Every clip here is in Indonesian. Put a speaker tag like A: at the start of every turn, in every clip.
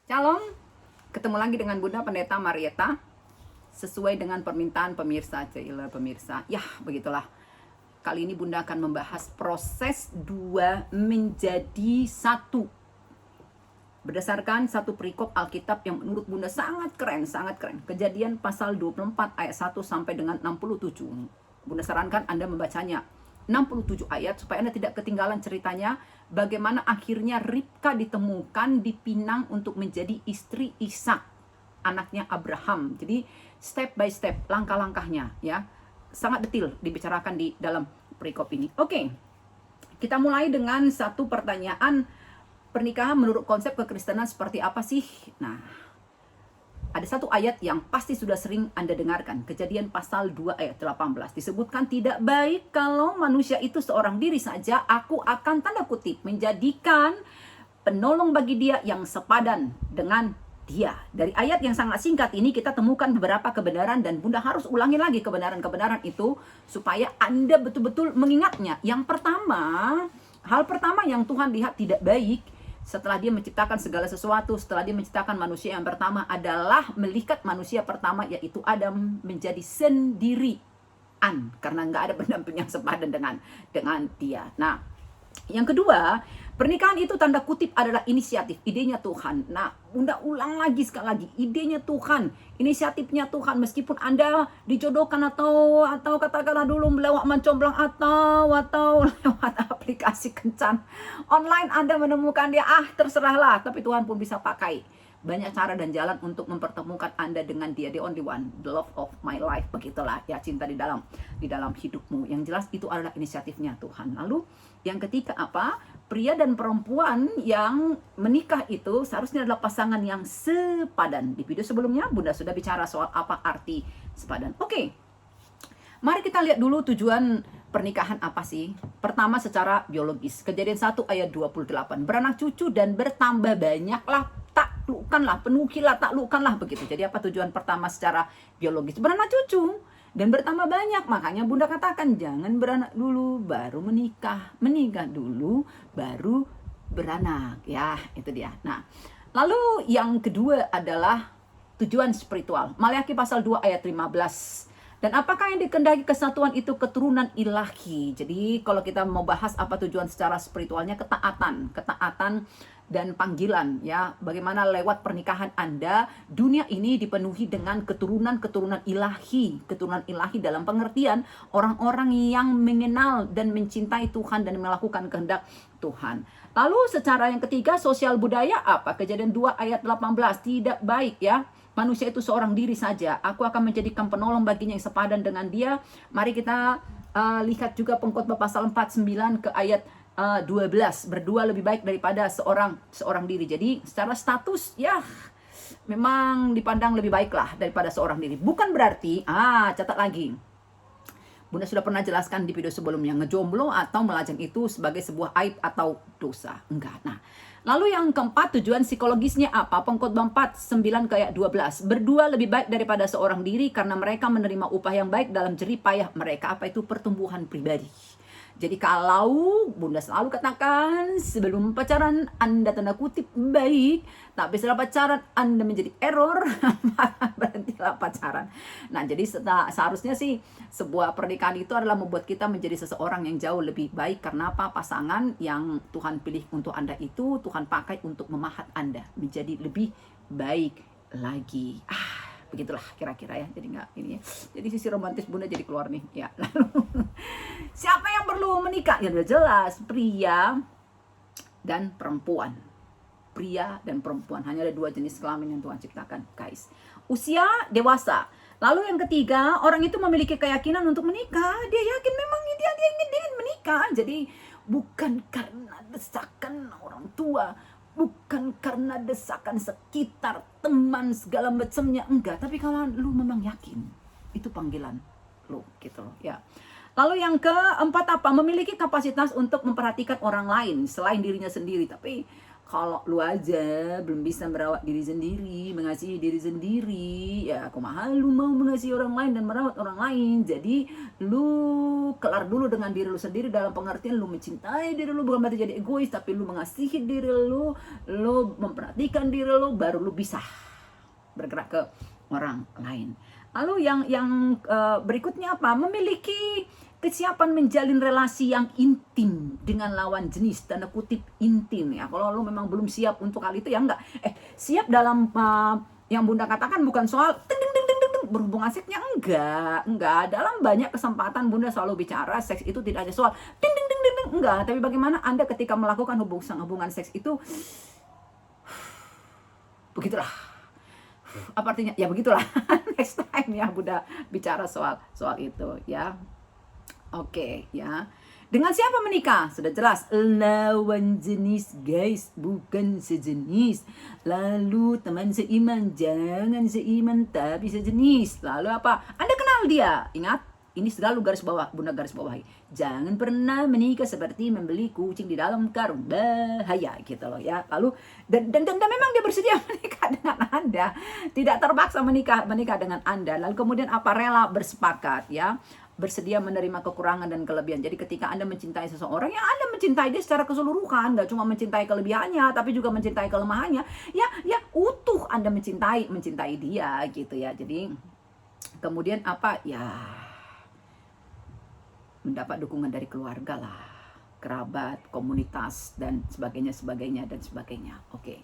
A: Shalom, ketemu lagi dengan Bunda Pendeta Marieta. Sesuai dengan permintaan pemirsa, pemirsa. Ya, begitulah. Kali ini Bunda akan membahas proses 2 menjadi 1. Berdasarkan satu perikop Alkitab yang menurut Bunda sangat keren, sangat keren. Kejadian pasal 24 ayat 1 sampai dengan 67. Bunda sarankan Anda membacanya 67 ayat supaya Anda tidak ketinggalan ceritanya bagaimana akhirnya Ribka ditemukan dipinang untuk menjadi istri Ishak, anaknya Abraham. Jadi step by step, langkah-langkahnya ya. Sangat detail dibicarakan di dalam perikop ini. Oke. Kita mulai dengan satu pertanyaan, pernikahan menurut konsep kekristenan seperti apa sih? Nah, ada satu ayat yang pasti sudah sering Anda dengarkan. Kejadian pasal 2 ayat 18. Disebutkan tidak baik kalau manusia itu seorang diri saja. Aku akan tanda kutip menjadikan penolong bagi dia yang sepadan dengan dia. Dari ayat yang sangat singkat ini kita temukan beberapa kebenaran dan Bunda harus ulangi lagi kebenaran-kebenaran itu supaya Anda betul-betul mengingatnya. Yang pertama, hal pertama yang Tuhan lihat tidak baik setelah dia menciptakan segala sesuatu, setelah dia menciptakan manusia yang pertama adalah melihat manusia pertama yaitu Adam menjadi sendirian karena nggak ada pendamping yang sepadan dengan dia. Nah, yang kedua, pernikahan itu tanda kutip adalah inisiatif, idenya Tuhan. Nah, Bunda ulang lagi sekali lagi, idenya Tuhan, inisiatifnya Tuhan. Meskipun Anda dijodohkan atau katakanlah dulu lewat mencomblang atau lewat aplikasi kencan online Anda menemukan dia, terserahlah. Tapi Tuhan pun bisa pakai banyak cara dan jalan untuk mempertemukan Anda dengan dia, the only one, the love of my life, begitulah ya, cinta di dalam hidupmu. Yang jelas itu adalah inisiatifnya Tuhan. Lalu yang ketiga apa? Pria dan perempuan yang menikah itu seharusnya adalah pasangan yang sepadan. Di video sebelumnya Bunda sudah bicara soal apa arti sepadan. Oke. Mari kita lihat dulu tujuan pernikahan apa sih? Pertama secara biologis. Kejadian 1 ayat 28. Beranak cucu dan bertambah banyaklah, taklukkanlah, penuhilah, taklukkanlah, begitu. Jadi apa tujuan pertama secara biologis? Beranak cucu dan bertambah banyak. Makanya Bunda katakan jangan beranak dulu baru menikah. Menikah dulu baru beranak. Ya, itu dia. Nah, lalu yang kedua adalah tujuan spiritual. Maliaki pasal 2 ayat 15. Dan apakah yang dikehendaki kesatuan itu keturunan ilahi. Jadi kalau kita mau bahas apa tujuan secara spiritualnya, ketaatan dan panggilan ya. Bagaimana lewat pernikahan Anda dunia ini dipenuhi dengan keturunan ilahi. Keturunan ilahi dalam pengertian orang-orang yang mengenal dan mencintai Tuhan dan melakukan kehendak Tuhan. Lalu secara yang ketiga, sosial budaya apa? Kejadian 2 ayat 18. Tidak baik ya manusia itu seorang diri saja. Aku akan menjadikan penolong baginya yang sepadan dengan dia. Mari kita lihat juga Pengkhotbah pasal 49 ke ayat 12. Berdua lebih baik daripada seorang diri. Jadi secara status ya memang dipandang lebih baiklah daripada seorang diri. Bukan berarti, catat lagi, Bunda sudah pernah jelaskan di video sebelumnya, ngejomblo atau melajang itu sebagai sebuah aib atau dosa. Enggak. Nah, lalu yang keempat, tujuan psikologisnya apa? Pengkhotbah 4, 9 ke ayat 12. Berdua lebih baik daripada seorang diri karena mereka menerima upah yang baik dalam jerih payah mereka. Apa itu? Pertumbuhan pribadi. Jadi kalau Bunda selalu katakan sebelum pacaran Anda tanda kutip baik, tapi setelah pacaran Anda menjadi error, maka berhentilah pacaran. Nah, jadi seharusnya sih sebuah pernikahan itu adalah membuat kita menjadi seseorang yang jauh lebih baik. Karena apa? Pasangan yang Tuhan pilih untuk Anda itu Tuhan pakai untuk memahat Anda menjadi lebih baik lagi. Begitulah kira-kira ya. Jadi nggak ini ya. Jadi sisi romantis Bunda jadi keluar nih ya. Lalu siapa yang perlu menikah? Ya udah jelas, pria dan perempuan. Pria dan perempuan. Hanya ada 2 jenis kelamin yang Tuhan ciptakan, guys. Usia dewasa. Lalu yang ketiga, orang itu memiliki keyakinan untuk menikah. Dia yakin memang dia ingin menikah. Jadi bukan karena desakan orang tua, bukan karena desakan sekitar, teman, segala macamnya, enggak. Tapi kalau lu memang yakin, itu panggilan lu, gitu loh, ya. Lalu yang keempat apa? Memiliki kapasitas untuk memperhatikan orang lain selain dirinya sendiri. Tapi Kalau lu aja belum bisa merawat diri sendiri, mengasihi diri sendiri, ya kumaha lu mau mengasihi orang lain dan merawat orang lain. Jadi lu kelar dulu dengan diri lu sendiri, dalam pengertian lu mencintai diri lu, bukan berarti jadi egois, tapi lu mengasihi diri lu memperhatikan diri lu, baru lu bisa bergerak ke orang lain. Lalu yang berikutnya apa? Memiliki kesiapan menjalin relasi yang intim dengan lawan jenis, tanda kutip intim ya. Kalau lu memang belum siap untuk hal itu ya enggak. Siap dalam yang Bunda katakan bukan soal ding ding ding ding ding berhubungan seksnya, enggak. Dalam banyak kesempatan Bunda selalu bicara seks itu tidak hanya soal ding ding ding ding, enggak, tapi bagaimana Anda ketika melakukan hubungan seks itu begitulah. Apa artinya? Ya begitulah. Next time ya Bunda bicara soal itu ya. Oke, ya. Dengan siapa menikah? Sudah jelas, lawan jenis guys, bukan sejenis. Lalu teman seiman, jangan seiman tapi sejenis. Lalu apa? Anda kenal dia. Ingat, ini selalu garis bawah, Bunda garis bawahi. Jangan pernah menikah seperti membeli kucing di dalam karung, bahaya gitu loh ya. Lalu dan memang dia bersedia menikah dengan Anda, tidak terpaksa menikah dengan Anda. Lalu kemudian apa? Rela bersepakat ya, bersedia menerima kekurangan dan kelebihan. Jadi ketika Anda mencintai seseorang, ya Anda mencintai dia secara keseluruhan, nggak cuma mencintai kelebihannya, tapi juga mencintai kelemahannya. Ya utuh Anda mencintai dia gitu ya. Jadi kemudian apa? Ya mendapat dukungan dari keluarga lah, kerabat, komunitas dan sebagainya. Oke.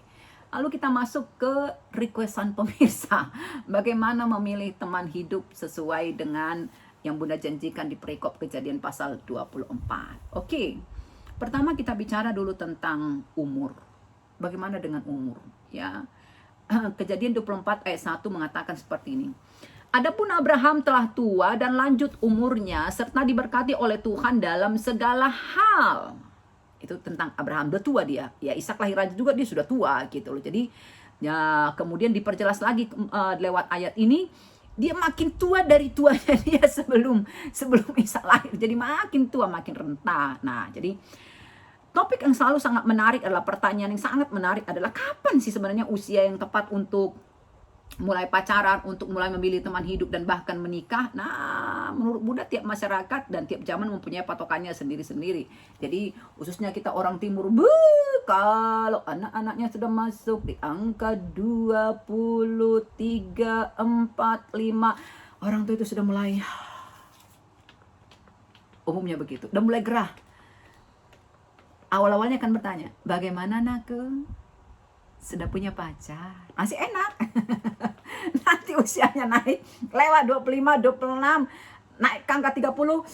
A: Lalu kita masuk ke requestan pemirsa. Bagaimana memilih teman hidup sesuai dengan yang Bunda janjikan di perikop Kejadian pasal 24. Oke. Pertama kita bicara dulu tentang umur. Bagaimana dengan umur? Ya. Kejadian 24 ayat 1 mengatakan seperti ini. Adapun Abraham telah tua dan lanjut umurnya serta diberkati oleh Tuhan dalam segala hal. Itu tentang Abraham, udah tua dia. Ya Ishak lahirannya juga dia sudah tua gitu loh. Jadi ya kemudian diperjelas lagi lewat ayat ini, dia makin tua dari tuanya dia sebelum Ishak lahir. Jadi makin tua, makin renta. Nah, jadi topik yang selalu sangat menarik adalah, pertanyaan yang sangat menarik adalah, kapan sih sebenarnya usia yang tepat untuk mulai pacaran, untuk mulai memilih teman hidup dan bahkan menikah? Nah, menurut Bunda tiap masyarakat dan tiap zaman mempunyai patokannya sendiri-sendiri. Jadi khususnya kita orang timur, kalau anak-anaknya sudah masuk di angka 20, 3, 4, 5, orang tua itu sudah mulai, umumnya begitu, udah mulai gerah. Awal-awalnya akan bertanya, bagaimana nakku? Sudah punya pacar? Masih enak. Nanti usianya naik, lewat 25, 26, naik ke angka 30,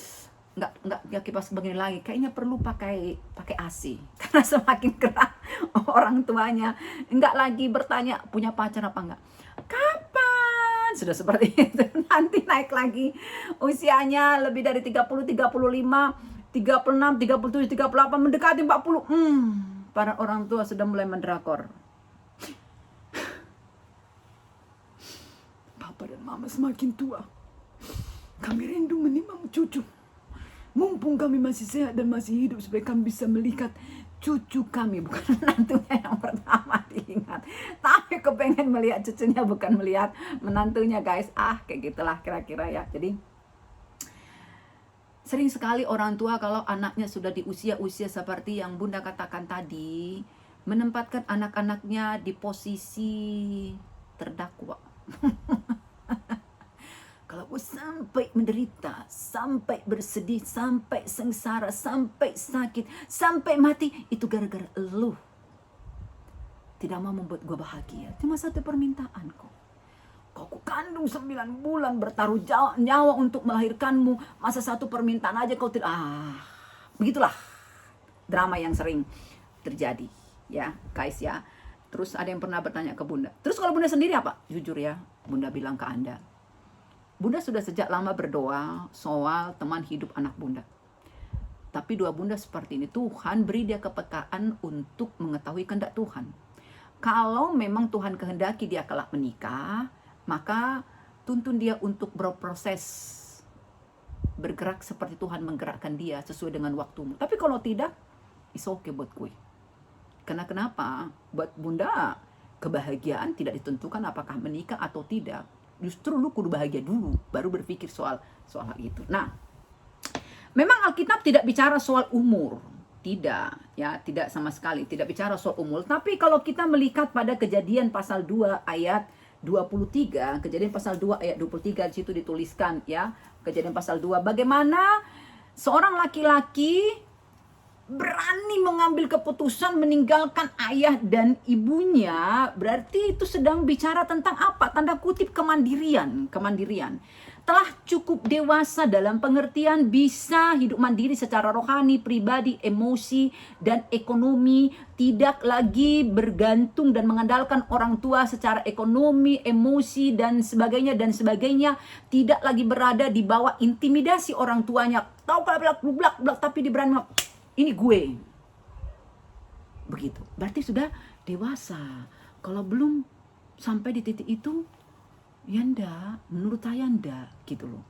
A: enggak kipas begini lagi. Kayaknya perlu pakai AC. Karena semakin gerah orang tuanya, enggak lagi bertanya punya pacar apa enggak. Kapan? Sudah seperti itu. Nanti naik lagi usianya lebih dari 30, 35, 36, 37, 38, mendekati 40. Para orang tua sudah mulai mendrakor. Papa dan Mama semakin tua. Kami rindu menimang cucu. Mumpung kami masih sehat dan masih hidup, supaya kami bisa melihat cucu kami. Bukan menantunya yang pertama diingat, tapi kepengen melihat cucunya, bukan melihat menantunya guys. Kayak gitulah kira-kira ya. Jadi sering sekali orang tua kalau anaknya sudah di usia-usia seperti yang Bunda katakan tadi, menempatkan anak-anaknya di posisi terdakwa. Kalau gue sampai menderita, sampai bersedih, sampai sengsara, sampai sakit, sampai mati, itu gara-gara lu tidak mau membuat gue bahagia. Cuma satu permintaan kok. Kau kandung 9 bulan, bertaruh nyawa untuk melahirkanmu, masa satu permintaan aja kau tidak. Begitulah drama yang sering terjadi ya guys ya. Terus ada yang pernah bertanya ke Bunda, terus kalau Bunda sendiri apa? Jujur ya, Bunda bilang ke Anda, Bunda sudah sejak lama berdoa soal teman hidup anak Bunda. Tapi doa Bunda seperti ini, Tuhan beri dia kepekaan untuk mengetahui kehendak Tuhan. Kalau memang Tuhan kehendaki dia kelak menikah, maka tuntun dia untuk berproses, bergerak seperti Tuhan menggerakkan dia sesuai dengan waktumu. Tapi kalau tidak, it's okay buat gue. Karena kenapa? Buat bunda, kebahagiaan tidak ditentukan apakah menikah atau tidak. Justru lu kudu bahagia dulu, baru berpikir soal hal itu. Nah, memang Alkitab tidak bicara soal umur. Tidak, ya, tidak sama sekali. Tidak bicara soal umur. Tapi kalau kita melihat pada Kejadian pasal 2 ayat 23, Kejadian pasal 2 ayat 23, di situ dituliskan, ya, Kejadian pasal 2, bagaimana seorang laki-laki berani mengambil keputusan meninggalkan ayah dan ibunya. Berarti itu sedang bicara tentang apa? Tanda kutip kemandirian. Telah cukup dewasa dalam pengertian bisa hidup mandiri secara rohani, pribadi, emosi, dan ekonomi. Tidak lagi bergantung dan mengandalkan orang tua secara ekonomi, emosi, dan sebagainya. Tidak lagi berada di bawah intimidasi orang tuanya. Tahu blak, tapi diberani, ini gue. Begitu. Berarti sudah dewasa. Kalau belum sampai di titik itu, ya enggak, menurut saya enggak gitu loh.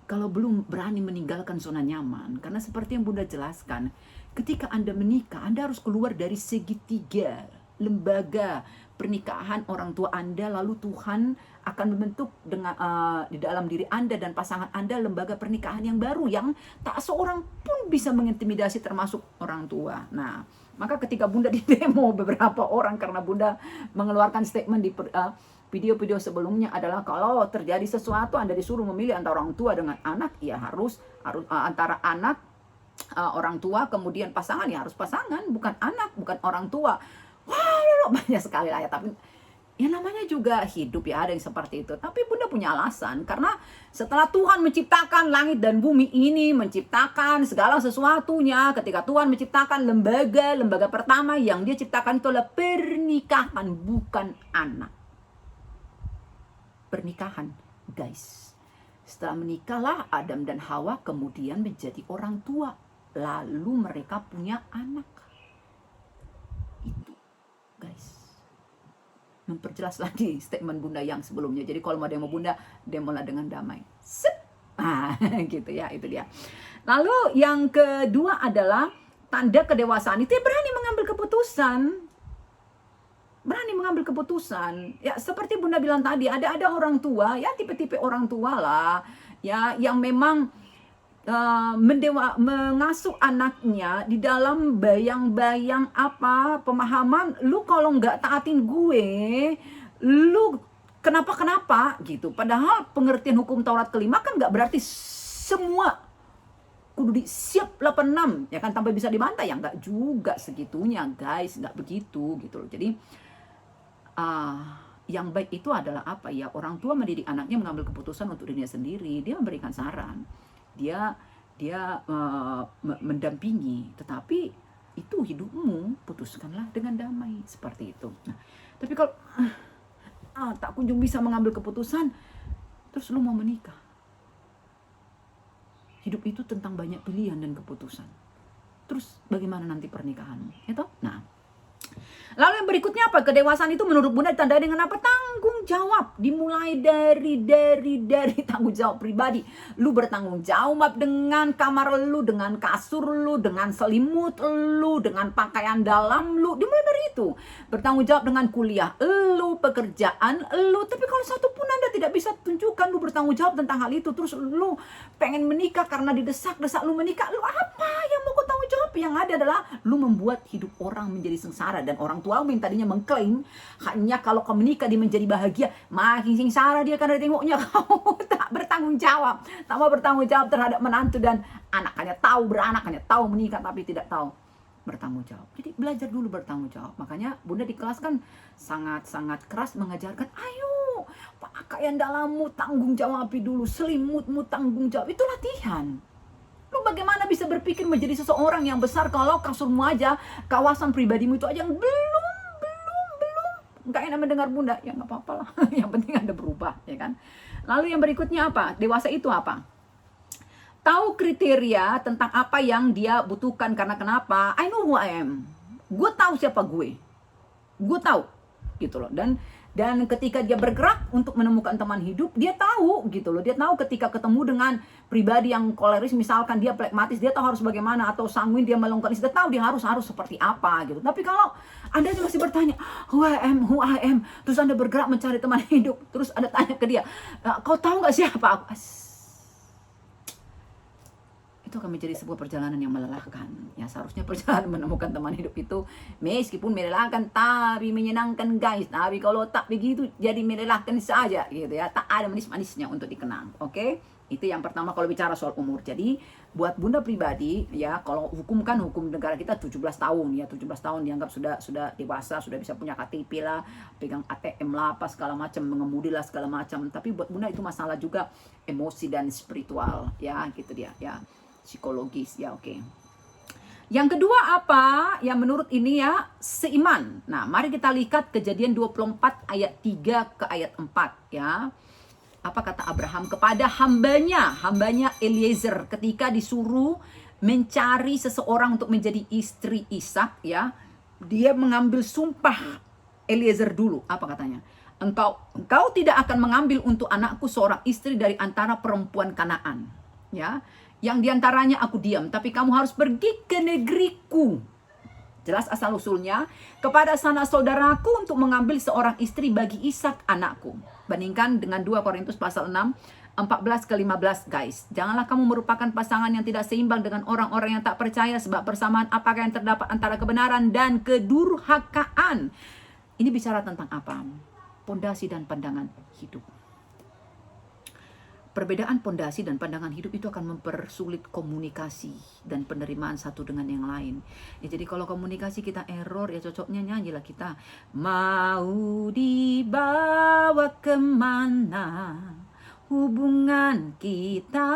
A: Kalau belum berani meninggalkan zona nyaman, karena seperti yang Bunda jelaskan, ketika Anda menikah, Anda harus keluar dari segitiga lembaga pernikahan orang tua Anda, lalu Tuhan akan membentuk dengan di dalam diri Anda dan pasangan Anda lembaga pernikahan yang baru yang tak seorang pun bisa mengintimidasi termasuk orang tua. Nah, maka ketika Bunda didemo beberapa orang karena Bunda mengeluarkan statement di video-video sebelumnya adalah kalau terjadi sesuatu Anda disuruh memilih antara orang tua dengan anak, ya harus antara anak, orang tua, kemudian pasangan, ya harus pasangan, bukan anak, bukan orang tua. Wah, banyak sekali lah ya, tapi ya namanya juga hidup, ya ada yang seperti itu. Tapi Bunda punya alasan, karena setelah Tuhan menciptakan langit dan bumi ini, menciptakan segala sesuatunya, ketika Tuhan menciptakan lembaga pertama yang dia ciptakan itu adalah pernikahan, bukan anak. Pernikahan, guys. Setelah menikahlah Adam dan Hawa kemudian menjadi orang tua, lalu mereka punya anak. Itu, guys, memperjelas lagi statement Bunda yang sebelumnya. Jadi kalau mau demo Bunda, demolah dengan damai. Gitu ya, itu dia. Lalu yang kedua adalah tanda kedewasaan itu berani mengambil keputusan. Ya seperti Bunda bilang tadi, ada orang tua, ya tipe-tipe orang tua lah, ya yang memang mengasuh anaknya di dalam bayang-bayang pemahaman, lu kalau nggak taatin gue, lu kenapa gitu. Padahal pengertian hukum Taurat kelima kan nggak berarti semua kudu siap 86, ya kan, tanpa bisa dibantah, ya nggak juga segitunya, guys, nggak begitu gitu loh. Jadi yang baik itu adalah orang tua mendidik anaknya mengambil keputusan untuk dirinya sendiri. Dia memberikan saran, dia mendampingi, tetapi itu hidupmu, putuskanlah dengan damai, seperti itu. Nah, tapi kalau tak kunjung bisa mengambil keputusan, terus lu mau menikah, hidup itu tentang banyak pilihan dan keputusan. Terus bagaimana nanti pernikahanmu, ya toh? Nah, lalu yang berikutnya apa? Kedewasaan itu menurut Bunda ditandai dengan apa? Tanggung jawab. Dimulai dari tanggung jawab pribadi. Lu bertanggung jawab dengan kamar lu, dengan kasur lu, dengan selimut lu, dengan pakaian dalam lu. Dimulai dari itu. Bertanggung jawab dengan kuliah lu, pekerjaan lu. Tapi kalau satu pun Anda tidak bisa tunjukkan lu bertanggung jawab tentang hal itu, terus lu pengen menikah karena didesak-desak lu menikah, lu apa yang mau kau tanggung jawab? Yang ada adalah lu membuat hidup orang menjadi sengsara. Dan orang tua yang tadinya mengklaim hanya kalau kau menikah dia menjadi bahagia, makin sengsara dia karena tengoknya kau tak bertanggung jawab, tak mau bertanggung jawab terhadap menantu dan anak. Hanya tahu beranak, hanya tahu menikah, tapi tidak tahu bertanggung jawab. Jadi belajar dulu bertanggung jawab. Makanya Bunda di kelas kan sangat-sangat keras mengajarkan, ayo pakaian dalammu tanggung jawabi dulu, selimutmu tanggung jawab. Itu latihan. Lu bagaimana bisa berpikir menjadi seseorang yang besar kalau kasurmu aja, kawasan pribadimu itu aja yang belum nggak enak mendengar Bunda? Ya nggak apa-apa lah. Yang penting Anda berubah, ya kan? Lalu yang berikutnya apa? Dewasa itu apa? Tahu kriteria tentang apa yang dia butuhkan. Karena kenapa? I know who I am. Gue tahu siapa gue tahu gitu loh. Dan Dan ketika dia bergerak untuk menemukan teman hidup, dia tahu gitu loh. Dia tahu ketika ketemu dengan pribadi yang koleris, misalkan dia plekmatis, dia tahu harus bagaimana, atau sanguin dia melankolis, dia tahu dia harus seperti apa gitu. Tapi kalau Anda masih bertanya, who I am, terus Anda bergerak mencari teman hidup, terus Anda tanya ke dia, kau tahu nggak siapa aku? Itu akan menjadi sebuah perjalanan yang melelahkan. Ya, seharusnya perjalanan menemukan teman hidup itu meskipun melelahkan tapi menyenangkan, guys. Tapi kalau tak begitu jadi melelahkan saja gitu ya. Tak ada manis-manisnya untuk dikenang. Oke? Itu yang pertama kalau bicara soal umur. Jadi buat Bunda pribadi ya, kalau hukum negara kita 17 tahun ya, 17 tahun dianggap sudah dewasa, sudah bisa punya KTP lah, pegang ATM lah, apa segala macam, mengemudi lah segala macam. Tapi buat Bunda itu masalah juga emosi dan spiritual ya, gitu dia ya. Psikologis ya, oke. Yang kedua apa? Yang menurut ini ya, seiman. Nah, mari kita lihat Kejadian 24 ayat 3 ke ayat 4 ya. Apa kata Abraham kepada hambanya Eliezer ketika disuruh mencari seseorang untuk menjadi istri Ishak ya. Dia mengambil sumpah Eliezer dulu. Apa katanya? Engkau tidak akan mengambil untuk anakku seorang istri dari antara perempuan Kanaan ya. Yang diantaranya aku diam, tapi kamu harus pergi ke negeriku. Jelas asal usulnya, kepada sanak saudaraku untuk mengambil seorang istri bagi Ishak anakku. Bandingkan dengan 2 Korintus pasal 6, 14 ke 15 guys. Janganlah kamu merupakan pasangan yang tidak seimbang dengan orang-orang yang tak percaya, sebab persamaan apakah yang terdapat antara kebenaran dan kedurhakaan. Ini bicara tentang apa? Pondasi dan pandangan hidup. Perbedaan pondasi dan pandangan hidup itu akan mempersulit komunikasi dan penerimaan satu dengan yang lain. Ya, jadi kalau komunikasi kita error, ya cocoknya nyanyilah kita. Mau dibawa kemana hubungan kita?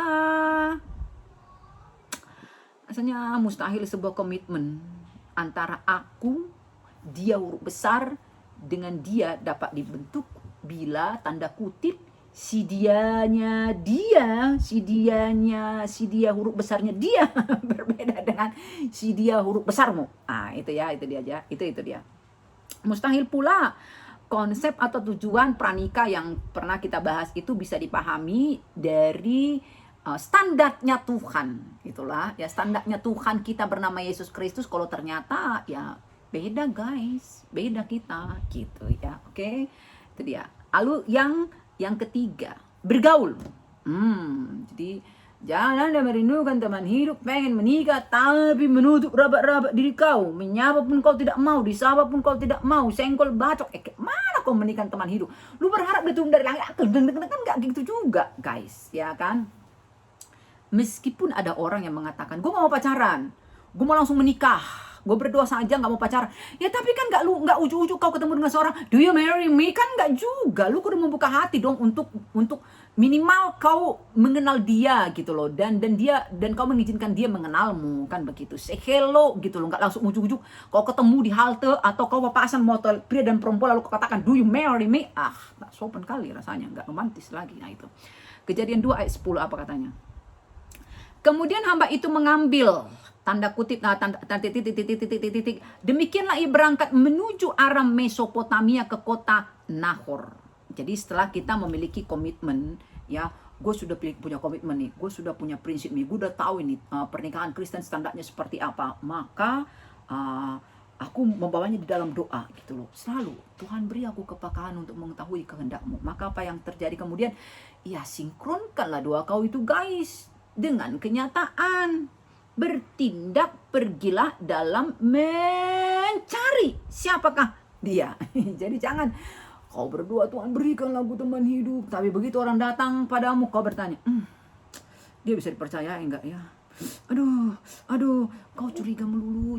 A: Rasanya mustahil sebuah komitmen antara aku, dia huruf besar, dengan dia dapat dibentuk bila tanda kutip si dia huruf besarnya dia berbeda dengan si dia huruf besarmu. Itu dia. Mustahil pula konsep atau tujuan pranikah yang pernah kita bahas itu bisa dipahami dari standarnya Tuhan. Itulah ya, standarnya Tuhan kita bernama Yesus Kristus. Kalau ternyata ya beda guys, beda kita gitu ya. Oke, itu dia. Lalu yang ketiga, bergaul. Jadi jangan Anda merindukan teman hidup, pengen menikah, tapi menutup rabat-rabat diri kau. Menyapa pun kau tidak mau, disapa pun kau tidak mau, senggol bacok. Mana kau menikah teman hidup? Lu berharap diturun dari langit? Kan gak gitu juga, guys. Ya kan? Meskipun ada orang yang mengatakan, gue gak mau pacaran, gue mau langsung menikah, gue berdoa saja gak mau pacaran. Ya tapi kan gak ujuk-ujuk kau ketemu dengan seorang, do you marry me? Kan gak juga. Lu kudu membuka hati dong untuk minimal kau mengenal dia gitu loh, dan kau mengizinkan dia mengenalmu, kan begitu. Say hello gitu loh, gak langsung ujuk-ujuk kau ketemu di halte atau kau papasan motor pria dan perempuan lalu kau katakan do you marry me? Gak sopan kali rasanya, gak romantis lagi. Nah itu Kejadian 2 ayat 10 apa katanya? Kemudian hamba itu mengambil tanda kutip, titik. Demikianlah ia berangkat menuju arah Mesopotamia ke kota Nahor. Jadi setelah kita memiliki komitmen, ya, gue sudah punya komitmen nih, gue sudah punya prinsip nih, gue udah tahu ini pernikahan Kristen standarnya seperti apa, maka aku membawanya di dalam doa gitu loh. Selalu Tuhan beri aku kepekaan untuk mengetahui kehendak-Mu. Maka apa yang terjadi kemudian? Ya sinkronkanlah doa kau itu guys dengan kenyataan. Bertindak, pergilah dalam mencari siapakah dia. Jadi jangan kau berdoa, Tuhan berikanlah aku teman hidup, tapi begitu orang datang padamu kau bertanya, dia bisa dipercaya enggak ya? Aduh, kau curiga melulu.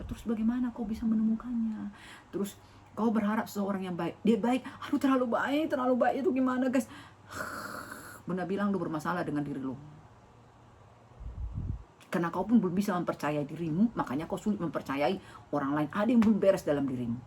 A: Terus bagaimana kau bisa menemukannya? Terus kau berharap seseorang yang baik, dia baik, terlalu baik itu gimana guys? Bunda bilang lu bermasalah dengan diri lu. Karena kau pun belum bisa mempercayai dirimu, makanya kau sulit mempercayai orang lain. Ada yang belum beres dalam dirimu.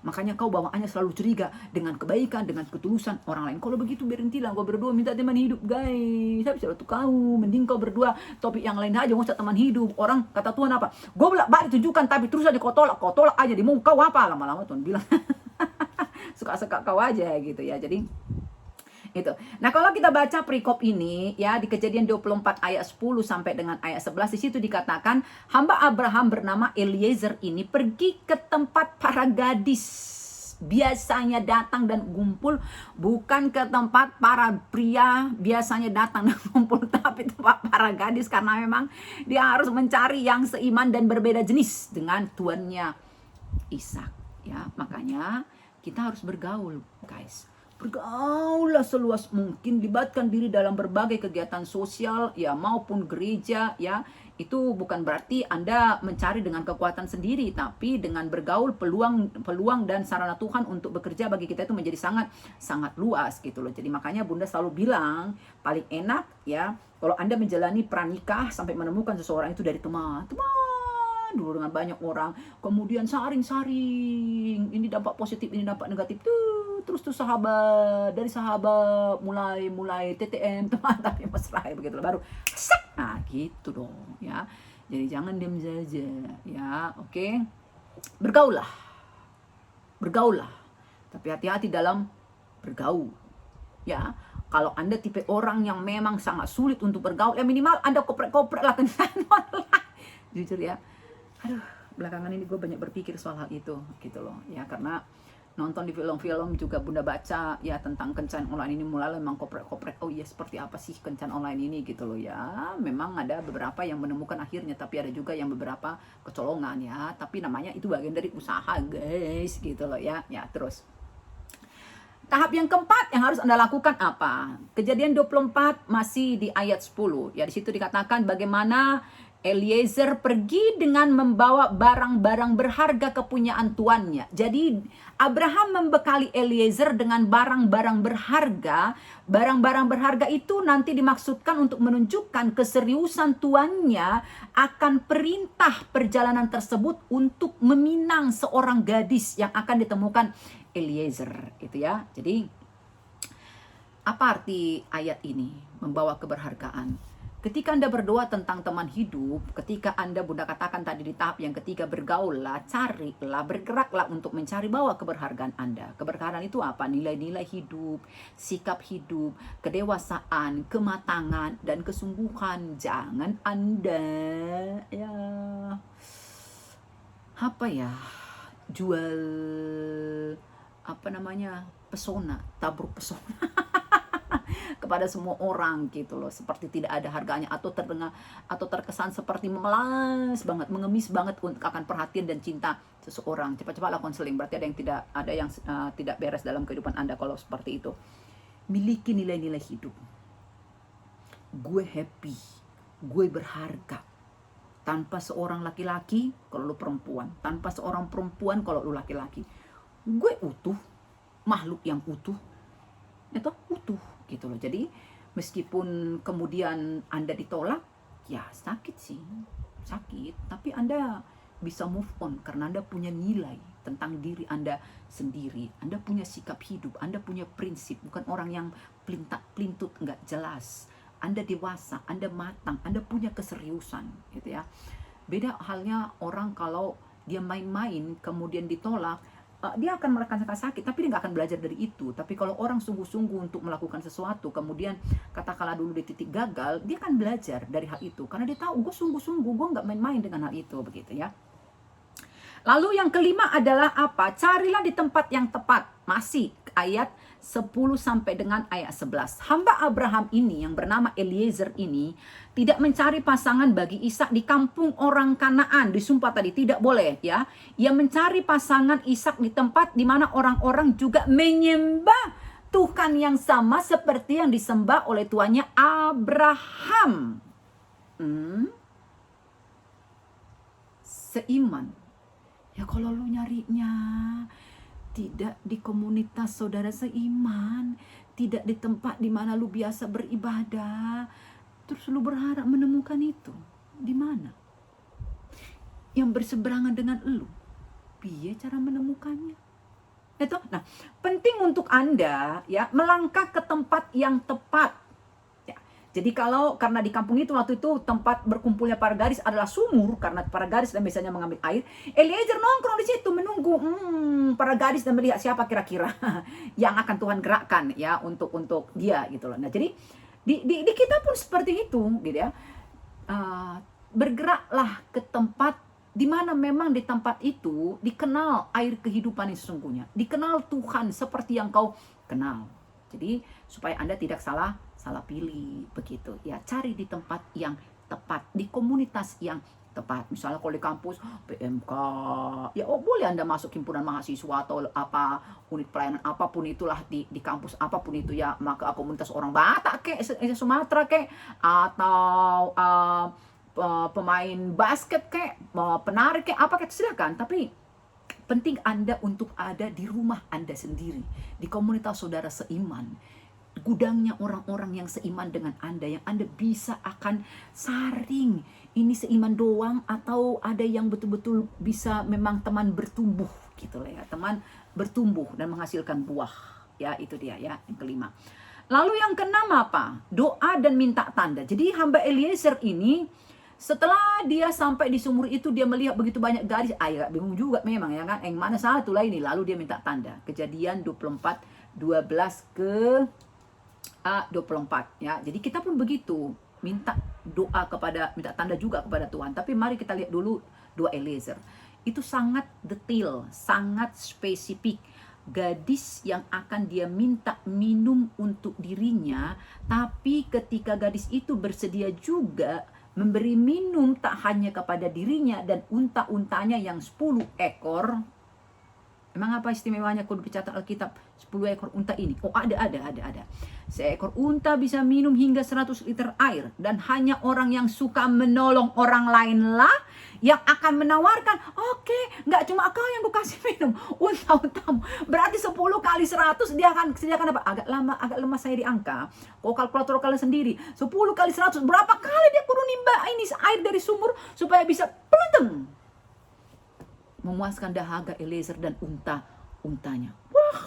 A: Makanya kau bawaannya selalu curiga dengan kebaikan, dengan ketulusan orang lain. Kalau begitu berhentilah kau berdoa minta teman hidup, guys. Tapi selalu kau mending kau berdoa topik yang lain aja, nggak usah teman hidup. Orang kata Tuhan apa? Gue bolak-balik tunjukkan, tapi terus aja kau tolak aja di mau kau apa? Lama-lama Tuhan bilang suka-suka kau aja gitu ya. Jadi itu. Nah, kalau kita baca perikop ini ya di Kejadian 24 ayat 10 sampai dengan ayat 11, di situ dikatakan hamba Abraham bernama Eliezer ini pergi ke tempat para gadis biasanya datang dan kumpul, bukan ke tempat para pria biasanya datang dan kumpul, tapi tempat para gadis, karena memang dia harus mencari yang seiman dan berbeda jenis dengan tuannya Ishak ya. Makanya kita harus bergaul, guys. Bergaullah seluas mungkin, libatkan diri dalam berbagai kegiatan sosial ya maupun gereja ya. Itu bukan berarti Anda mencari dengan kekuatan sendiri, tapi dengan bergaul peluang dan sarana Tuhan untuk bekerja bagi kita itu menjadi sangat luas gitu loh. Jadi makanya Bunda selalu bilang paling enak ya kalau Anda menjalani pranikah sampai menemukan seseorang itu dari teman dulu dengan banyak orang, kemudian saring, ini dampak positif, ini dampak negatif tuh, terus tuh sahabat, dari sahabat mulai TTM, teman tapi mesra begitu baru sak. Nah gitu dong ya. Jadi jangan diam saja ya. Oke, bergaullah, tapi hati-hati dalam bergaul ya. Kalau Anda tipe orang yang memang sangat sulit untuk bergaul, ya minimal Anda koprek lah jujur ya. Aduh, belakangan ini gue banyak berpikir soal hal itu gitu loh ya, karena nonton di film-film juga Bunda baca ya tentang kencan online ini, mulai memang koprek, oh iya seperti apa sih kencan online ini gitu loh ya. Memang ada beberapa yang menemukan akhirnya, tapi ada juga yang beberapa kecolongan ya, tapi namanya itu bagian dari usaha guys gitu loh ya. Ya terus tahap yang keempat yang harus Anda lakukan apa? Kejadian 24 masih di ayat 10 ya, di situ dikatakan bagaimana Eliezer pergi dengan membawa barang-barang berharga kepunyaan tuannya. Jadi Abraham membekali Eliezer dengan barang-barang berharga. Barang-barang berharga itu nanti dimaksudkan untuk menunjukkan keseriusan tuannya akan perintah perjalanan tersebut untuk meminang seorang gadis yang akan ditemukan Eliezer itu ya. Jadi apa arti ayat ini? Membawa keberhargaan. Ketika Anda berdoa tentang teman hidup, ketika Anda Bunda katakan tadi di tahap yang ketiga, bergaullah, carilah, bergeraklah untuk mencari bawa keberhargaan Anda. Keberhargaan itu apa? Nilai-nilai hidup, sikap hidup, kedewasaan, kematangan, dan kesungguhan. Jangan Anda ya jual pesona, tabruk pesona kepada semua orang gitu loh, seperti tidak ada harganya, atau terdengar atau terkesan seperti memelas banget, mengemis banget untuk akan perhatian dan cinta seseorang. Cepat-cepatlah konseling, berarti ada yang tidak beres dalam kehidupan Anda kalau seperti itu. Miliki nilai-nilai hidup. Gue happy, gue berharga. Tanpa seorang laki-laki kalau lu perempuan, tanpa seorang perempuan kalau lu laki-laki. Gue utuh, makhluk yang utuh, itu utuh gitu loh. Jadi meskipun kemudian Anda ditolak, ya sakit sih, sakit, tapi Anda bisa move on karena Anda punya nilai tentang diri Anda sendiri. Anda punya sikap hidup, Anda punya prinsip, bukan orang yang pelintat-pelintut nggak jelas. Anda dewasa, Anda matang, Anda punya keseriusan gitu ya. Beda halnya orang kalau dia main-main kemudian ditolak, dia akan merasakan sakit, tapi dia nggak akan belajar dari itu. Tapi kalau orang sungguh-sungguh untuk melakukan sesuatu, kemudian katakanlah dulu di titik gagal, dia akan belajar dari hal itu, karena dia tahu gue sungguh-sungguh, gue nggak main-main dengan hal itu, begitu ya. Lalu yang kelima adalah apa? Carilah di tempat yang tepat. Masih ayat 10 sampai dengan ayat 11. Hamba Abraham ini yang bernama Eliezer ini tidak mencari pasangan bagi Ishak di kampung orang Kanaan. Disumpah tadi tidak boleh ya. Ia mencari pasangan Ishak di tempat di mana orang-orang juga menyembah Tuhan yang sama seperti yang disembah oleh tuannya Abraham. Seiman. Ya kalau lu nyarinya tidak di komunitas saudara seiman, tidak di tempat di mana lu biasa beribadah, terus lu berharap menemukan itu di mana? Yang berseberangan dengan lu. Piye cara menemukannya? Itu. Nah, penting untuk Anda ya melangkah ke tempat yang tepat. Ya. Jadi karena di kampung itu waktu itu tempat berkumpulnya para gadis adalah sumur, karena para gadis dan biasanya mengambil air, Eliezer nongkrong di situ menunggu para gadis dan melihat siapa kira-kira yang akan Tuhan gerakkan ya untuk dia gitu loh. Nah, jadi di kita pun seperti itu gitu ya. Bergeraklah ke tempat di mana memang di tempat itu dikenal air kehidupan yang sesungguhnya, dikenal Tuhan seperti yang kau kenal. Jadi supaya Anda tidak salah pilih begitu ya. Cari di tempat yang tepat, di komunitas yang tepat. Misalnya kalau di kampus PMK ya, boleh Anda masuk himpunan mahasiswa atau apa unit pelayanan apapun itulah di kampus apapun itu ya, maka komunitas orang Batak kek, Sumatera kek, atau pemain basket kek, penari kek, apa kek, silakan. Tapi penting Anda untuk ada di rumah Anda sendiri, di komunitas saudara seiman, gudangnya orang-orang yang seiman dengan Anda, yang Anda bisa akan saring, ini seiman doang atau ada yang betul-betul bisa memang teman bertumbuh gitu lah ya, teman bertumbuh dan menghasilkan buah ya. Itu dia ya, yang kelima. Lalu yang keenam apa? Doa dan minta tanda. Jadi hamba Eliezer ini setelah dia sampai di sumur itu, dia melihat begitu banyak gadis. Agak bingung juga memang ya kan, yang mana satu lah ini. Lalu dia minta tanda. Kejadian 24:12 ke 24 ya. Jadi kita pun begitu, minta tanda juga kepada Tuhan. Tapi mari kita lihat dulu doa Eliezer. Itu sangat detail, sangat spesifik. Gadis yang akan dia minta minum untuk dirinya, tapi ketika gadis itu bersedia juga memberi minum tak hanya kepada dirinya dan unta-untanya yang 10 ekor. Emang apa istimewanya kalau dicatat Alkitab 10 ekor unta ini? Oh, ada. Seekor unta bisa minum hingga 100 liter air, dan hanya orang yang suka menolong orang lain lah yang akan menawarkan, oke, nggak cuma kau yang ku kasih minum, unta-untamu. Berarti 10 kali 100 dia akan sediakan apa? Agak lemah saya di angka. Kau kalkulator kalian sendiri. 10 kali 100, berapa kali dia kudu nimba ini air dari sumur supaya bisa pelenteng memuaskan dahaga Eliezer dan untanya. Wah,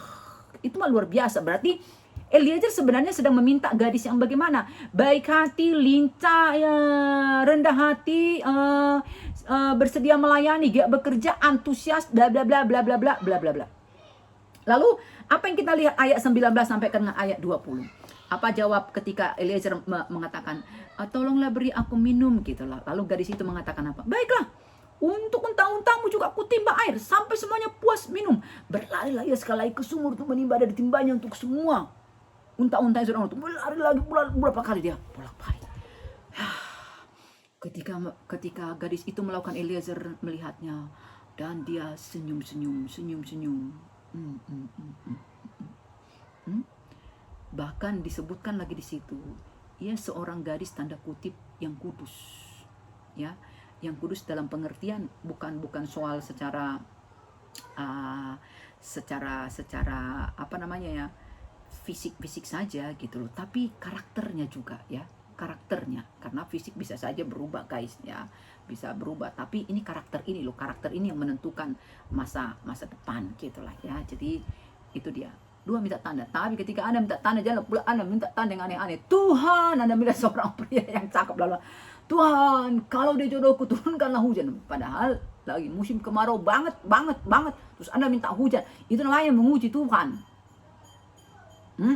A: itu mah luar biasa. Berarti Eliezer sebenarnya sedang meminta gadis yang bagaimana? Baik hati, lincah, ya, rendah hati, bersedia melayani, giat bekerja, antusias, bla bla bla bla bla bla bla bla bla. Lalu apa yang kita lihat ayat 19 sampai ke ayat 20? Apa jawab ketika Eliezer mengatakan, tolonglah beri aku minum gitu lah. Lalu gadis itu mengatakan apa? Baiklah, untuk unta-untamu juga aku timba air sampai semuanya puas minum. Berlari-lari sekali lagi ke sumur untuk menimba dari timbanya untuk semua unta-unta yang sudah untuk berlari lagi berapa kali dia bolak-balik. Ketika gadis itu melakukan, Eliezer melihatnya dan dia senyum-senyum. Bahkan disebutkan lagi di situ, ia seorang gadis tanda kutip yang kudus, ya, yang kudus dalam pengertian bukan soal secara apa namanya ya, fisik saja gitu loh, tapi karakternya juga ya, karakternya, karena fisik bisa saja berubah guys ya, bisa berubah, tapi ini karakter ini loh, karakter ini yang menentukan masa depan gitulah ya. Jadi itu dia. Dua, minta tanda. Tapi ketika Anda minta tanda, jangan pula Anda minta tanda yang aneh-aneh. Tuhan, Anda minta seorang pria yang cakep lalu, Tuhan, kalau dia jodohku turunkanlah hujan. Padahal lagi musim kemarau banget. Terus Anda minta hujan. Itu namanya menguji Tuhan.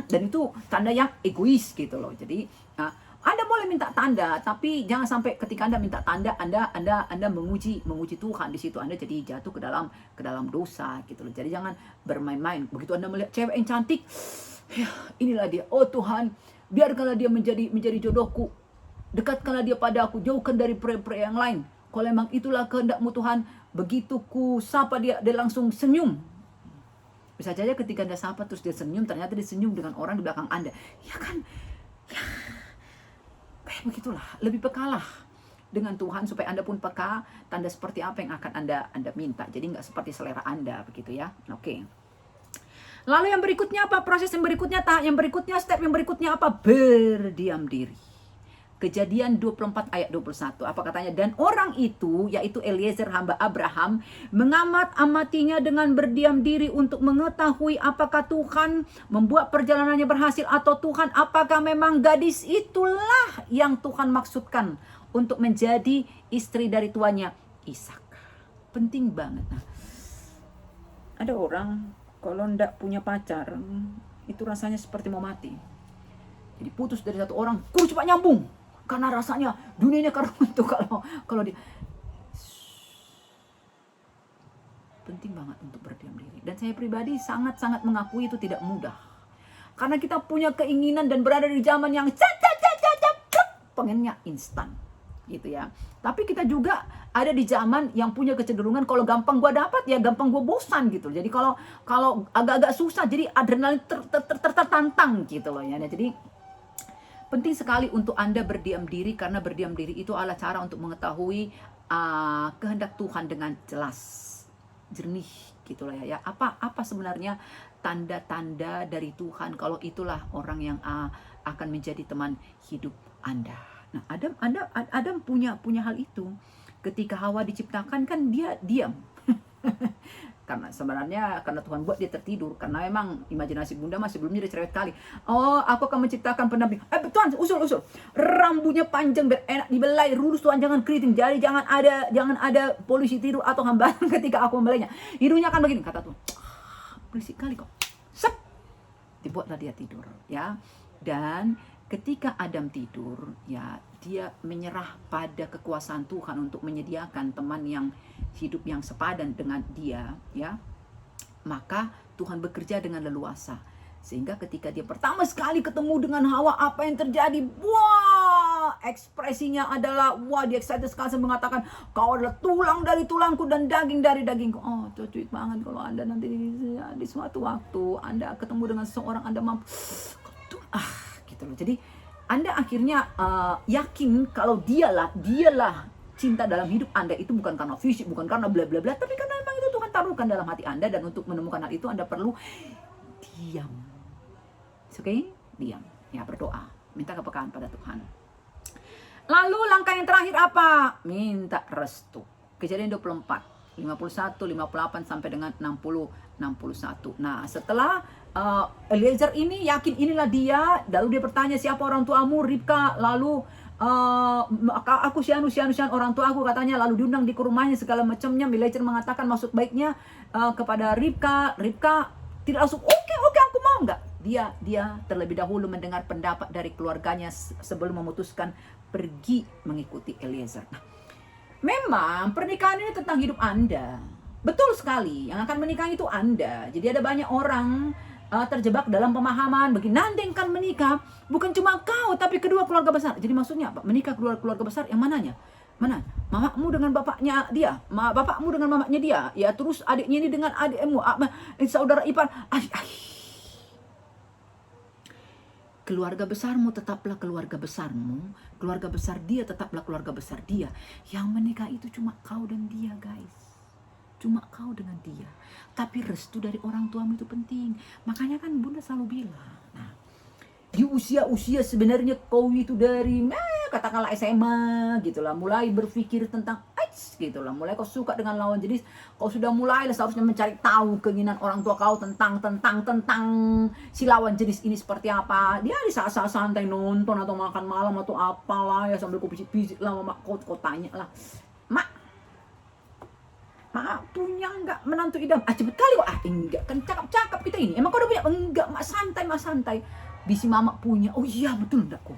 A: Dan itu tanda yang egois gitu loh. Jadi Anda boleh minta tanda, tapi jangan sampai ketika Anda minta tanda, Anda menguji Tuhan. Di situ Anda jadi jatuh ke dalam dosa gitu loh. Jadi jangan bermain-main. Begitu Anda melihat cewek yang cantik, ya, inilah dia. Oh Tuhan, biarkanlah dia menjadi jodohku. Dekatkanlah dia pada aku, jauhkan dari pria-pria yang lain. Kalau memang itulah kehendak-Mu Tuhan, begitu ku sapa dia langsung senyum. Bisa saja ketika Anda sapa terus dia senyum, ternyata dia senyum dengan orang di belakang Anda. Ya kan? Ya. Kayak begitulah, lebih pekalah dengan Tuhan supaya Anda pun peka tanda seperti apa yang akan Anda minta. Jadi nggak seperti selera Anda begitu ya. Oke. Lalu yang berikutnya apa? Proses yang berikutnya, tahap yang berikutnya, step yang berikutnya apa? Berdiam diri. Kejadian 24 ayat 21. Apa katanya? Dan orang itu, yaitu Eliezer hamba Abraham, mengamat-amatinya dengan berdiam diri untuk mengetahui apakah Tuhan membuat perjalanannya berhasil, atau Tuhan, apakah memang gadis itulah yang Tuhan maksudkan untuk menjadi istri dari tuannya Ishak. Penting banget. Nah, ada orang kalau ndak punya pacar, itu rasanya seperti mau mati. Jadi putus dari satu orang, kudu cepat nyambung. Karena rasanya dunianya karena untuk kalau dia. Penting banget untuk berdiam diri. Dan saya pribadi sangat-sangat mengakui itu tidak mudah. Karena kita punya keinginan dan berada di zaman yang pengennya instan. Gitu ya. Tapi kita juga ada di zaman yang punya kecenderungan kalau gampang gua dapat ya gampang gua bosan gitu. Jadi kalau agak-agak susah jadi adrenalin tertantang gitu loh ya. Nah, jadi penting sekali untuk Anda berdiam diri, karena berdiam diri itu adalah cara untuk mengetahui kehendak Tuhan dengan jelas, jernih gitu lah ya. Apa sebenarnya tanda-tanda dari Tuhan kalau itulah orang yang akan menjadi teman hidup Anda. Nah, Adam punya hal itu. Ketika Hawa diciptakan kan dia diam. Karena sebenarnya karena Tuhan buat dia tertidur, karena memang imajinasi Bunda masih belum jadi cerewet kali. Oh, aku akan menciptakan pendamping. Tuhan, usul. Rambutnya panjang biar enak dibelai, lurus Tuhan, jangan keriting. Jadi jangan ada polisi tidur atau hambatan ketika aku membelainya. Hidungnya akan begini, kata Tuhan. Berisik kali kok. Sep. Dibuatlah dia tidur, ya. Dan ketika Adam tidur, ya, dia menyerah pada kekuasaan Tuhan untuk menyediakan teman yang hidup yang sepadan dengan dia, ya. Maka Tuhan bekerja dengan leluasa. Sehingga ketika dia pertama sekali ketemu dengan Hawa, apa yang terjadi? Wah, ekspresinya adalah wah, dia excited sekali mengatakan, kau adalah tulang dari tulangku dan daging dari dagingku. Oh, cocok banget kalau Anda nanti di suatu waktu Anda ketemu dengan seseorang, Anda mampu gitu loh. Jadi Anda akhirnya yakin kalau dialah cinta dalam hidup Anda. Itu bukan karena fisik, bukan karena bla bla bla, tapi karena memang itu Tuhan taruhkan dalam hati Anda. Dan untuk menemukan hal itu Anda perlu diam. Oke? Diam. Ya, berdoa, minta kepekaan pada Tuhan. Lalu langkah yang terakhir apa? Minta restu. Kejadian 24 51, 58 sampai dengan 60, 61. Nah, setelah Eliezer ini yakin inilah dia, lalu dia bertanya, siapa orang tuamu? Ribka. Lalu aku sian orang tua aku, katanya. Lalu diundang di rumahnya segala macamnya. Eliezer mengatakan maksud baiknya kepada Ribka. Ribka tidak langsung oke aku mau. Enggak. Dia terlebih dahulu mendengar pendapat dari keluarganya sebelum memutuskan pergi mengikuti Eliezer. Nah, memang pernikahan ini tentang hidup Anda. Betul sekali, yang akan menikah itu Anda. Jadi ada banyak orang terjebak dalam pemahaman begini, nanti akan menikah bukan cuma kau tapi kedua keluarga besar. Jadi maksudnya apa? Menikah keluarga besar yang mananya? Mana? Mamamu dengan bapaknya dia, bapakmu dengan mamanya dia, ya, terus adiknya ini dengan adikmu, saudara ipar. Keluarga besarmu tetaplah keluarga besarmu, keluarga besar dia tetaplah keluarga besar dia. Yang menikah itu cuma kau dan dia, guys. Cuma kau dengan dia. Tapi restu dari orang tuamu itu penting. Makanya kan Bunda selalu bilang, nah, di usia sebenarnya kau itu dari katakanlah SMA gitulah, mulai berpikir tentang gitulah, mulai kau suka dengan lawan jenis, kau sudah mulai seharusnya mencari tahu keinginan orang tua kau tentang si lawan jenis ini seperti apa. Dia di saat-saat santai nonton atau makan malam atau apalah ya, sambil kau pijit-pijit lah mak, kau tanya lah, mak punya enggak menantu idam? Cepet kali kok. Enggak, kan cakep-cakep kita ini. Emang kau udah punya? Enggak, mak santai. Bisi mama punya. Oh iya, betul enggak kok.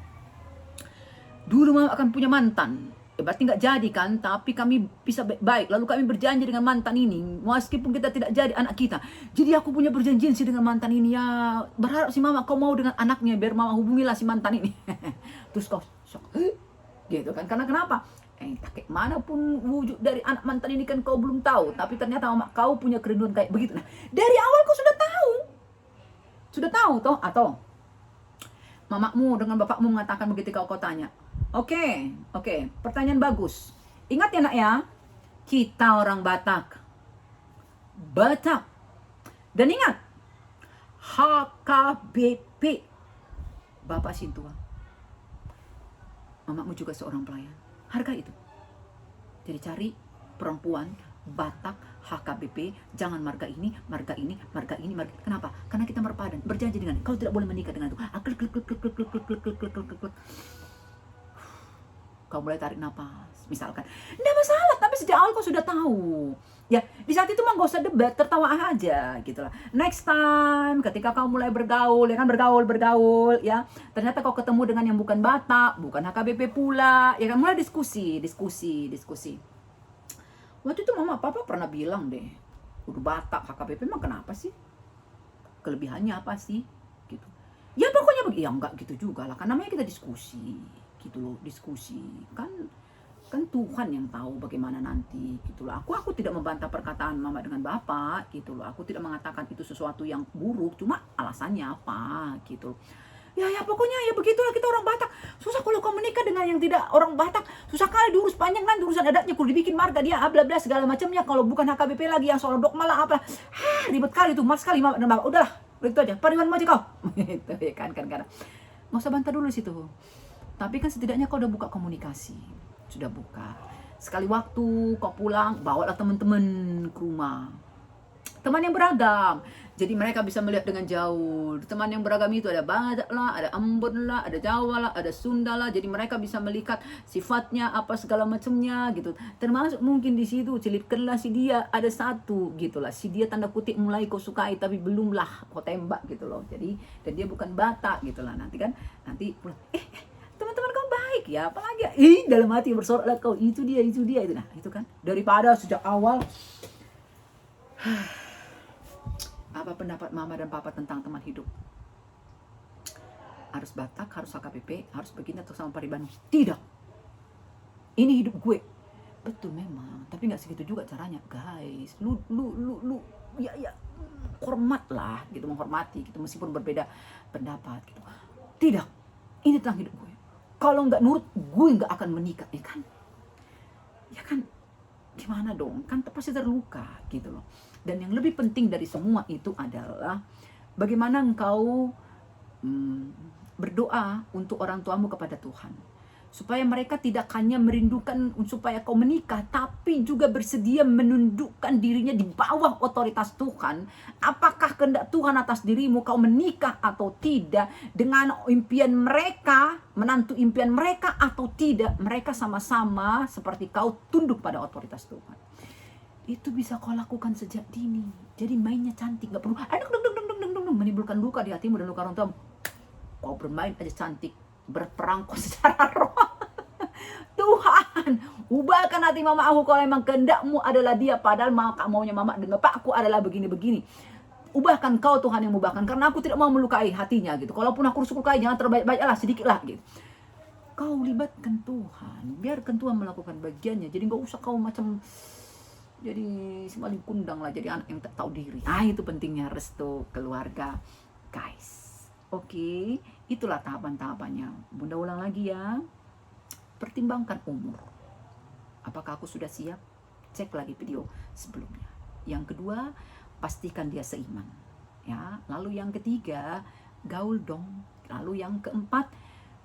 A: Dulu mama akan punya mantan. Berarti enggak jadi kan? Tapi kami bisa baik. Lalu kami berjanji dengan mantan ini, meskipun kita tidak jadi anak kita. Jadi aku punya perjanjian sih dengan mantan ini ya. Berharap si mama kau mau dengan anaknya, biar mama hubungilah si mantan ini. Terus kau shock. Gitu kan? Karena kenapa? Tak manapun wujud dari anak mantan ini kan kau belum tahu, tapi ternyata mama kau punya kerinduan kayak begitu. Nah, dari awal kau sudah tahu toh, atau mamamu dengan bapakmu mengatakan begitu kau tanya. Oke, pertanyaan bagus. Ingat ya nak ya, kita orang Batak. Dan ingat, HKBP, Bapak Sintua. mamamu juga seorang pelayan. Harga itu. Jadi cari perempuan Batak, HKBP, jangan marga ini. Kenapa? Karena kita berjanji dengan, kau tidak boleh menikah dengan itu. Kau mulai tarik nafas, misalkan. Tidak masalah, tapi sejak awal kau sudah tahu. Ya, di saat itu mah gak usah debat, tertawa aja gitu lah. Next time, ketika kau mulai bergaul, ya kan bergaul, ya. Ternyata kau ketemu dengan yang bukan Batak, bukan HKBP pula, ya kan mulai diskusi. Waktu itu mama papa pernah bilang deh, udah Batak, HKBP emang kenapa sih? Kelebihannya apa sih? Gitu. Ya pokoknya ya enggak gitu juga lah, kan namanya kita diskusi. Gitu loh, diskusi kan Tuhan yang tahu bagaimana nanti gitu loh. Aku tidak membantah perkataan mama dengan bapak gitu loh. Aku tidak mengatakan itu sesuatu yang buruk, cuma alasannya apa gitu. Ya pokoknya ya begitulah, kita orang Batak. Susah kalau kau menikah dengan yang tidak orang Batak, susah kali diurus panjang nanti urusan adatnya, kudu dibikin marga dia bla bla segala macamnya. Kalau bukan HKBP lagi yang soal dogma lah apa. Ribet kali itu, mas sekali mama dan bapak. Udahlah, begitu aja. Pariwan aja kau. Gitu ya kan. Nggak usah bantah dulu situ. Tapi kan setidaknya kau udah buka komunikasi. Sudah buka. Sekali waktu kau pulang, bawalah teman-teman ke rumah. Teman yang beragam. Jadi mereka bisa melihat dengan jauh. Teman yang beragam itu ada Batak lah, ada Ambon lah, ada Jawa lah, ada Sunda lah. Jadi mereka bisa melihat sifatnya apa segala macamnya gitu. Termasuk mungkin di situ celipkanlah si dia ada satu gitulah. Si dia tanda kutip mulai kau sukai tapi belum lah kau tembak gitu loh. Jadi dan dia bukan Batak gitulah. Nanti pulang teman-teman kau baik ya, apalagi ya, dalam hati bersorak kau itu dia itu. Nah itu kan daripada sejak awal. Apa pendapat mama dan papa tentang teman hidup? Harus Batak, harus HKBP, harus begini atau sama Pariban? Tidak. Ini hidup gue. Betul memang, tapi nggak segitu juga caranya, guys. Lu ya hormatlah gitu, menghormati gitu meskipun berbeda pendapat gitu. Tidak. Ini tentang hidup gue. Kalau nggak nurut, gue nggak akan menikah, ya kan? Gimana dong? Kan pasti terluka gitu loh. Dan yang lebih penting dari semua itu adalah bagaimana engkau berdoa untuk orang tuamu kepada Tuhan. Supaya mereka tidak hanya merindukan supaya kau menikah, tapi juga bersedia menundukkan dirinya di bawah otoritas Tuhan. Apakah kehendak Tuhan atas dirimu kau menikah atau tidak, dengan impian mereka, menantu impian mereka atau tidak, mereka sama-sama seperti kau tunduk pada otoritas Tuhan. Itu bisa kau lakukan sejak dini. Jadi mainnya cantik, gak perlu menimbulkan luka di hatimu dan luka orang tuamu. Kau bermain aja cantik, berperang kau secara roh. Tuhan, ubahkan hati mama aku kalau memang kehendakmu adalah dia, padahal maunya mama dengan bapakku adalah begini-begini. Ubahkan kau Tuhan yang mengubahkan, karena aku tidak mau melukai hatinya gitu. Kalaupun aku lukai, jangan terbaik-baik lah, sedikit lah gitu. Kau libatkan Tuhan, biarkan Tuhan melakukan bagiannya. Jadi gak usah kau macam jadi semaling kundang lah, jadi anak yang tak tahu diri. Nah itu pentingnya restu keluarga, guys. Oke, itulah tahapan-tahapannya. Bunda ulang lagi ya. Pertimbangkan umur. Apakah aku sudah siap? Cek lagi video sebelumnya. Yang kedua, pastikan dia seiman. Ya, lalu yang ketiga, gaul dong. Lalu yang keempat,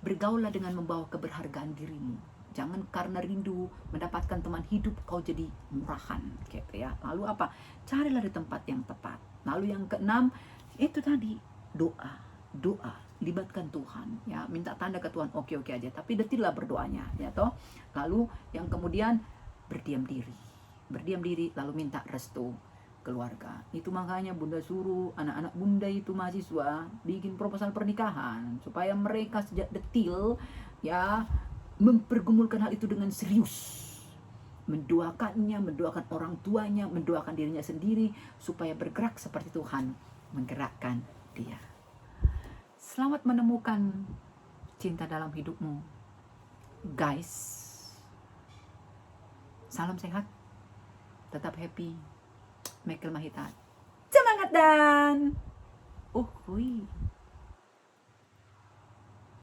A: bergaullah dengan membawa keberhargaan dirimu. Jangan karena rindu mendapatkan teman hidup kau jadi murahan gitu ya. Lalu apa? Carilah di tempat yang tepat. Lalu yang keenam, itu tadi doa, libatkan Tuhan ya, minta tanda ke Tuhan, oke aja, tapi detillah berdoanya ya toh. Lalu yang kemudian berdiam diri lalu minta restu keluarga. Itu makanya Bunda suruh anak-anak Bunda itu mahasiswa bikin proposal pernikahan supaya mereka sejak detil ya mempergumulkan hal itu dengan serius, mendoakannya, mendoakan orang tuanya, mendoakan dirinya sendiri supaya bergerak seperti Tuhan menggerakkan dia. Selamat menemukan cinta dalam hidupmu, guys. Salam sehat, tetap happy. Michael Mahita, semangat dan uhui.